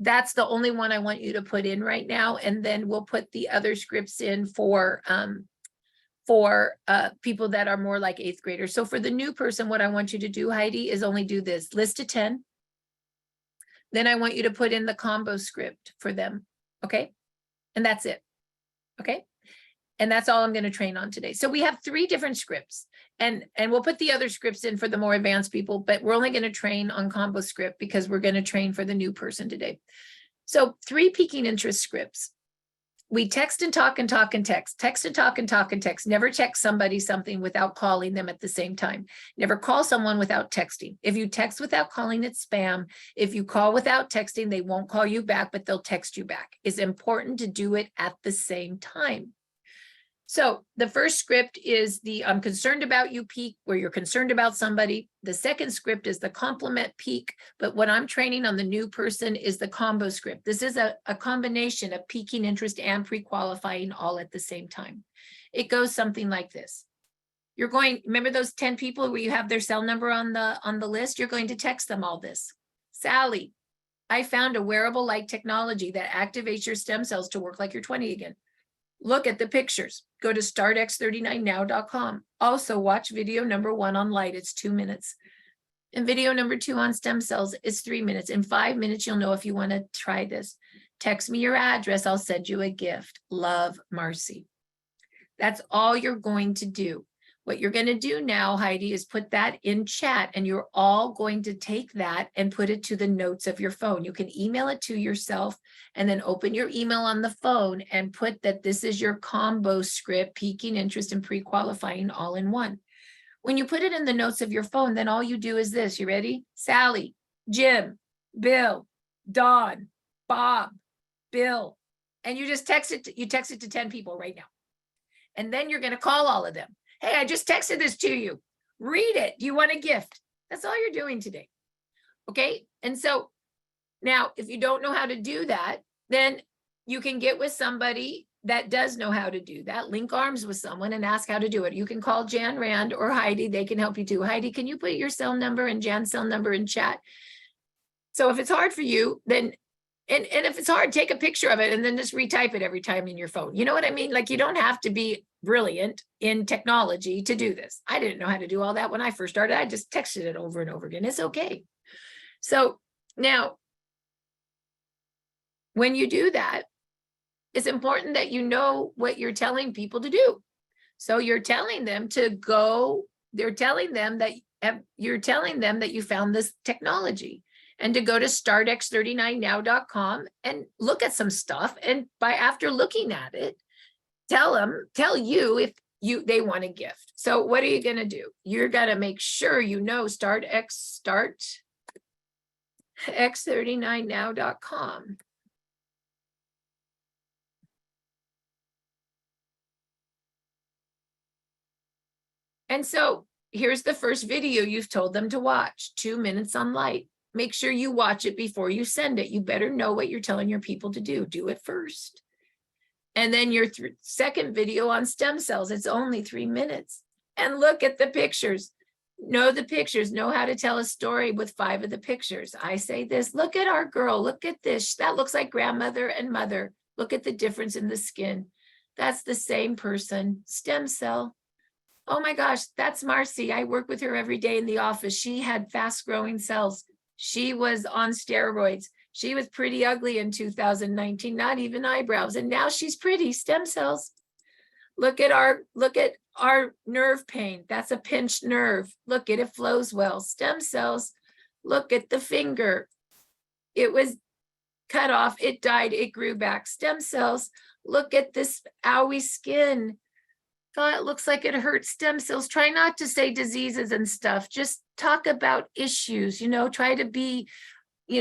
that's the only one I want you to put in right now. And then we'll put the other scripts in for people that are more like 8th graders. So for the new person, what I want you to do, Heidi, is only do this list of 10. Then I want you to put in the combo script for them. Okay. And that's it. Okay. And that's all I'm going to train on today. So we have 3 different scripts, and we'll put the other scripts in for the more advanced people, but we're only going to train on combo script because we're going to train for the new person today. So 3 peaking interest scripts. we text and talk and talk and text and talk and talk and text. Never text somebody something without calling them at the same time. Never call someone without texting. If you text without calling, it's spam. If you call without texting, they won't call you back, but they'll text you back. It's important to do it at the same time. So the first script is the I'm concerned about you peak, where you're concerned about somebody. The second script is the compliment peak, but what I'm training on the new person is the combo script. This is a combination of piquing interest and pre-qualifying all at the same time. It goes something like this. You're going, remember those 10 people where you have their cell number on the list? You're going to text them all this. Sally, I found a wearable light technology that activates your stem cells to work like you're 20 again. Look at the pictures. Go to startx39now.com. Also watch video number 1 on light. It's 2 minutes. And video number 2 on stem cells is 3 minutes. In 5 minutes, you'll know if you want to try this. Text me your address. I'll send you a gift. Love, Marci. That's all you're going to do. What you're going to do now, Heidi, is put that in chat, and you're all going to take that and put it to the notes of your phone. You can email it to yourself and then open your email on the phone and put that this is your combo script, piquing interest and pre-qualifying all in one. When you put it in the notes of your phone, then all you do is this. You ready? Sally, Jim, Bill, Dawn, Bob, Bill, and you just text it. You text it to 10 people right now. And then you're going to call all of them. Hey, I just texted this to you. Read it. Do you want a gift? That's all you're doing today. Okay. And so now, if you don't know how to do that, then you can get with somebody that does know how to do that. Link arms with someone and ask how to do it. You can call Jan Rand or Heidi. They can help you too. Heidi, can you put your cell number and Jan's cell number in chat? So if it's hard for you, then and if it's hard, take a picture of it and then just retype it every time in your phone. You know what I mean? Like, you don't have to be brilliant in technology to do this. I didn't know how to do all that when I first started. I just texted it over and over again. It's okay. So now, when you do that, it's important that you know what you're telling people to do. So you're telling them to go, you're telling them that you found this technology, and to go to startx39now.com and look at some stuff. And after looking at it, tell you if they want a gift. So what are you going to do? You're going to make sure you know startx39now.com. And so here's the first video you've told them to watch, 2 minutes on light. Make sure you watch it before you send it. You better know what you're telling your people to do. Do it first. And then your second video on stem cells, it's only 3 minutes. And look at the pictures. Know the pictures. Know how to tell a story with 5 of the pictures. I say this, look at our girl. Look at this. That looks like grandmother and mother. Look at the difference in the skin. That's the same person. Stem cell. Oh my gosh, that's Marci. I work with her every day in the office. She had fast growing cells. She was on steroids. She was pretty ugly in 2019, not even eyebrows. And now she's pretty. Stem cells. Look at our nerve pain. That's a pinched nerve. Look at it, flows well. Stem cells. Look at the finger. It was cut off. It died. It grew back. Stem cells. Look at this owie skin. God, it looks like it hurts. Stem cells. Try not to say diseases and stuff. Just talk about issues, try to be, we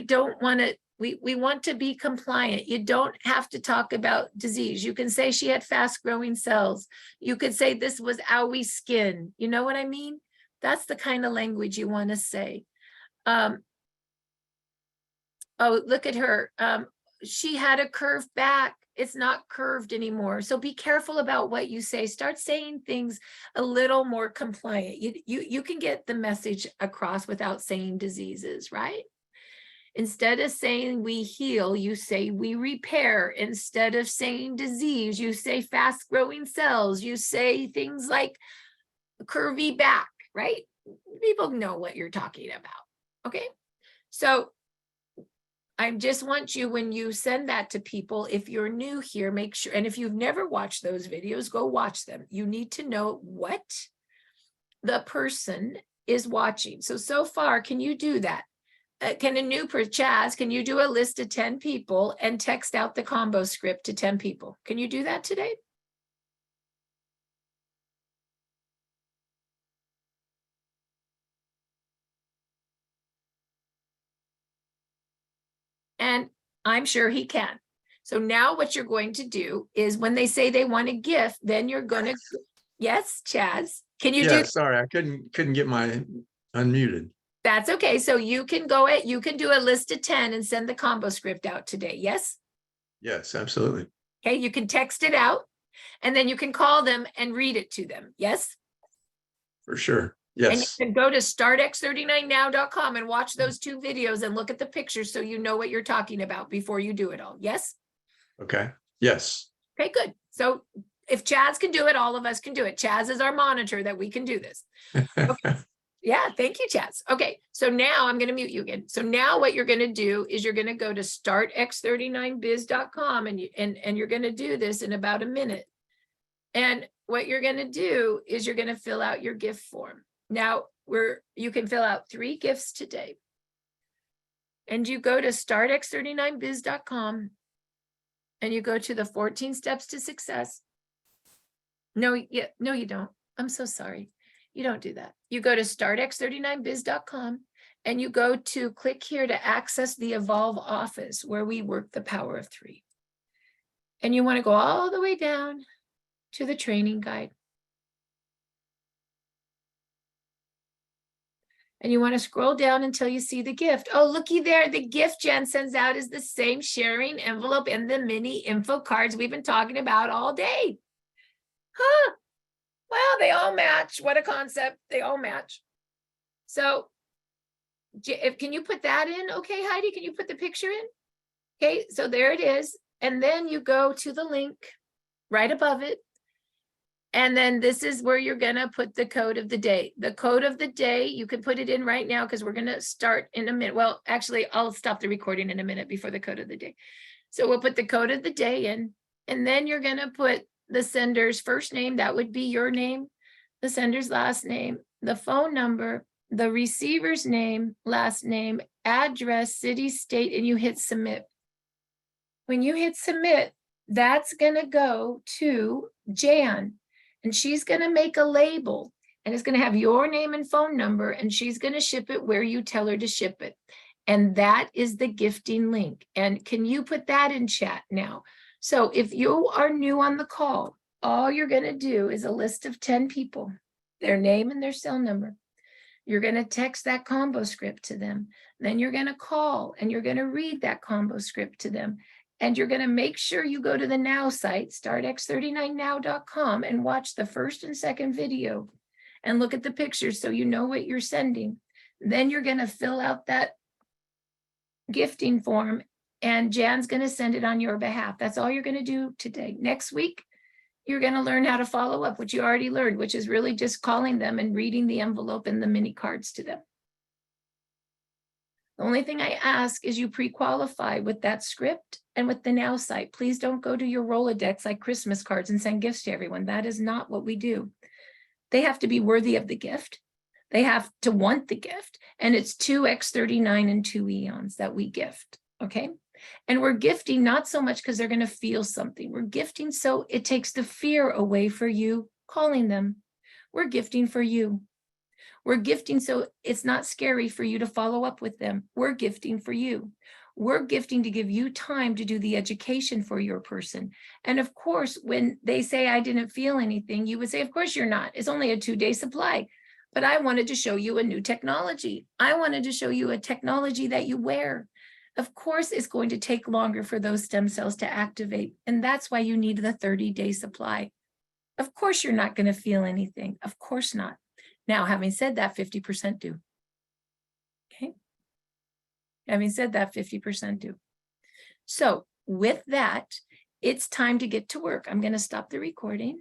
don't want to, we want to be compliant. You don't have to talk about disease. You can say she had fast growing cells. You could say this was owie skin. You know what I mean? That's the kind of language you want to say. Oh, look at her. She had a curved back. It's not curved anymore. So be careful about what you say. Start saying things a little more compliant. You can get the message across without saying diseases, right? Instead of saying we heal, you say we repair. Instead of saying disease, you say fast growing cells. You say things like curvy back, right? People know what you're talking about, okay? So I just want you, when you send that to people, if you're new here, make sure, and if you've never watched those videos, go watch them. You need to know what the person is watching. So far, can you do that? can a new per Chaz, can you do a list of 10 people and text out the combo script to 10 people? Can you do that today? And I'm sure he can. So now what you're going to do is when they say they want a gift, then you're going to, yes, Chaz, can you do? Yeah, sorry, I couldn't get my unmuted. That's okay. So you can you can do a list of 10 and send the combo script out today. Yes. Yes, absolutely. Okay. You can text it out and then you can call them and read it to them. Yes. For sure. And you Yes. can go to startx39now.com and watch those 2 videos and look at the pictures so you know what you're talking about before you do it all. Yes. Okay. Yes. Okay, good. So if Chaz can do it, all of us can do it. Chaz is our monitor that we can do this. Okay. Yeah, thank you, Chaz. Okay, so now I'm going to mute you again. So now what you're going to do is you're going to go to startx39biz.com and you're going to do this in about a minute. And what you're going to do is you're going to fill out your gift form. Now you can fill out 3 gifts today. And you go to startx39biz.com and you go to the 14 steps to success. No, you don't. I'm so sorry. You don't do that. You go to startx39biz.com and you go to click here to access the Evolve office where we work the power of 3. And you want to go all the way down to the training guide. And you want to scroll down until you see the gift. Oh, looky there. The gift Jen sends out is the same sharing envelope and the mini info cards we've been talking about all day. Huh. Well, they all match. What a concept. They all match. So can you put that in? Okay, Heidi, can you put the picture in? Okay, so there it is. And then you go to the link right above it. And then this is where you're going to put the code of the day. The code of the day, you can put it in right now because we're going to start in a minute. Well, actually, I'll stop the recording in a minute before the code of the day. So we'll put the code of the day in, and then you're going to put the sender's first name, that would be your name, the sender's last name, the phone number, the receiver's name, last name, address, city, state, and you hit submit. When you hit submit, that's going to go to Jan, and she's going to make a label, and it's going to have your name and phone number, and she's going to ship it where you tell her to ship it. And that is the gifting link. And can you put that in chat now? So if you are new on the call, all you're going to do is a list of 10 people, their name and their cell number. You're going to text that combo script to them. Then you're going to call and you're going to read that combo script to them. And you're going to make sure you go to the Now site, startx39now.com, and watch the first and second video and look at the pictures so you know what you're sending. Then you're going to fill out that gifting form, and Jan's going to send it on your behalf. That's all you're going to do today. Next week, you're going to learn how to follow up, which you already learned, which is really just calling them and reading the envelope and the mini cards to them. The only thing I ask is you pre-qualify with that script and with the Now site. Please don't go to your Rolodex like Christmas cards and send gifts to everyone. That is not what we do. They have to be worthy of the gift. They have to want the gift. And it's 2x39 and 2 eons that we gift, okay? And we're gifting not so much because they're going to feel something. We're gifting so it takes the fear away for you calling them. We're gifting for you. We're gifting so it's not scary for you to follow up with them. We're gifting for you. We're gifting to give you time to do the education for your person. And of course, when they say, I didn't feel anything, you would say, of course you're not. It's only a 2-day supply. But I wanted to show you a new technology. I wanted to show you a technology that you wear. Of course, it's going to take longer for those stem cells to activate. And that's why you need the 30-day supply. Of course, you're not going to feel anything. Of course not. Now, having said that, 50% do. Okay. Having said that, 50% do. So with that, it's time to get to work. I'm going to stop the recording.